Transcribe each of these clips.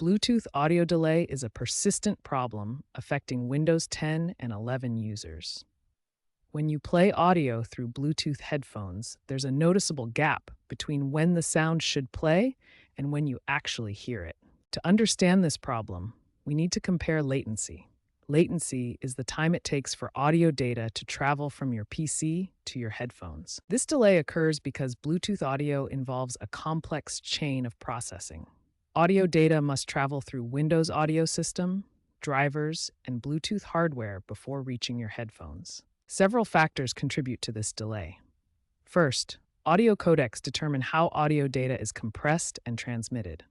Bluetooth audio delay is a persistent problem affecting Windows 10 and 11 users. When you play audio through Bluetooth headphones, there's a noticeable gap between when the sound should play and when you actually hear it. To understand this problem, we need to compare latency. Latency is the time it takes for audio data to travel from your PC to your headphones. This delay occurs because Bluetooth audio involves a complex chain of processing. Audio data must travel through Windows audio system, drivers, and Bluetooth hardware before reaching your headphones. Several factors contribute to this delay. First, audio codecs determine how audio data is compressed and transmitted.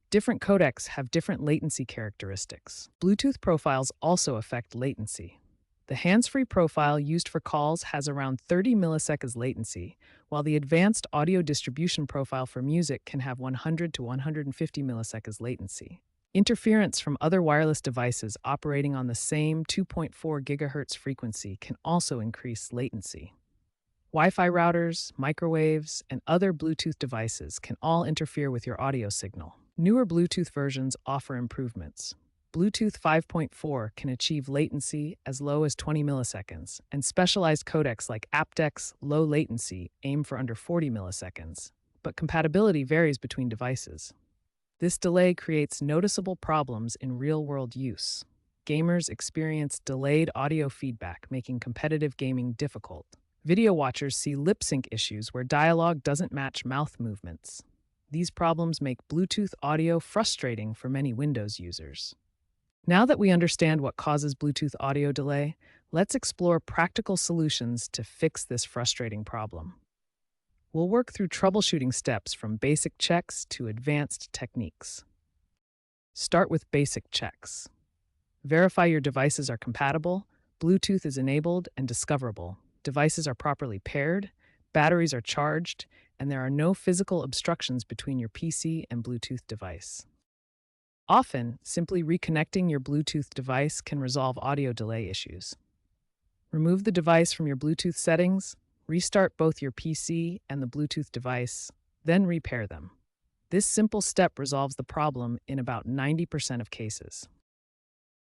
Different codecs have different latency characteristics. Bluetooth profiles also affect latency. The hands-free profile used for calls has around 30 milliseconds latency, while the advanced audio distribution profile for music can have 100 to 150 milliseconds latency. Interference from other wireless devices operating on the same 2.4 GHz frequency can also increase latency. Wi-Fi routers, microwaves, and other Bluetooth devices can all interfere with your audio signal. Newer Bluetooth versions offer improvements. Bluetooth 5.4 can achieve latency as low as 20 milliseconds, and specialized codecs like aptX low latency aim for under 40 milliseconds, but compatibility varies between devices. This delay creates noticeable problems in real-world use. Gamers experience delayed audio feedback, making competitive gaming difficult. Video watchers see lip sync issues where dialogue doesn't match mouth movements. These problems make Bluetooth audio frustrating for many Windows users. Now that we understand what causes Bluetooth audio delay, let's explore practical solutions to fix this frustrating problem. We'll work through troubleshooting steps from basic checks to advanced techniques. Start with basic checks. Verify your devices are compatible, Bluetooth is enabled and discoverable, devices are properly paired, batteries are charged, and there are no physical obstructions between your PC and Bluetooth device. Often, simply reconnecting your Bluetooth device can resolve audio delay issues. Remove the device from your Bluetooth settings, restart both your PC and the Bluetooth device, then repair them. This simple step resolves the problem in about 90% of cases.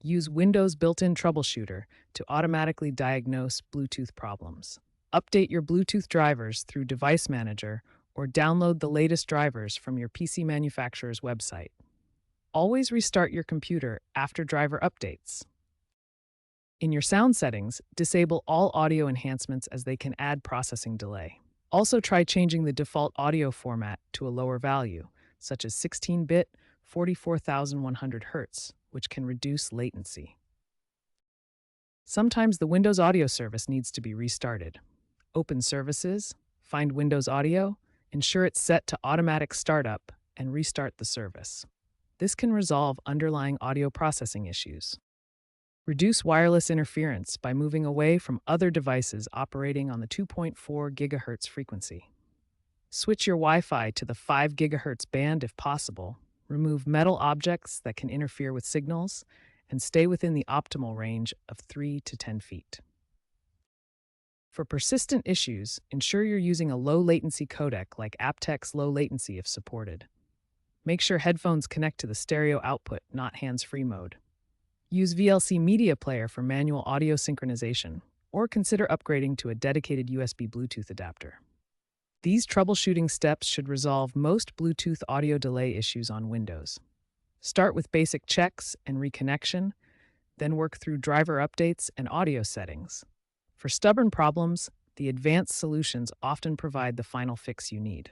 Use Windows built-in troubleshooter to automatically diagnose Bluetooth problems. Update your Bluetooth drivers through Device Manager or download the latest drivers from your PC manufacturer's website. Always restart your computer after driver updates. In your sound settings, disable all audio enhancements as they can add processing delay. Also try changing the default audio format to a lower value, such as 16-bit 44,100 Hz, which can reduce latency. Sometimes the Windows Audio service needs to be restarted. Open Services, find Windows Audio, ensure it's set to automatic startup, and restart the service. This can resolve underlying audio processing issues. Reduce wireless interference by moving away from other devices operating on the 2.4 GHz frequency. Switch your Wi-Fi to the 5 GHz band if possible, remove metal objects that can interfere with signals, and stay within the optimal range of 3 to 10 feet. For persistent issues, ensure you're using a low-latency codec like aptX low latency if supported. Make sure headphones connect to the stereo output, not hands-free mode. Use VLC Media Player for manual audio synchronization, or consider upgrading to a dedicated USB Bluetooth adapter. These troubleshooting steps should resolve most Bluetooth audio delay issues on Windows. Start with basic checks and reconnection, then work through driver updates and audio settings. For stubborn problems, the advanced solutions often provide the final fix you need.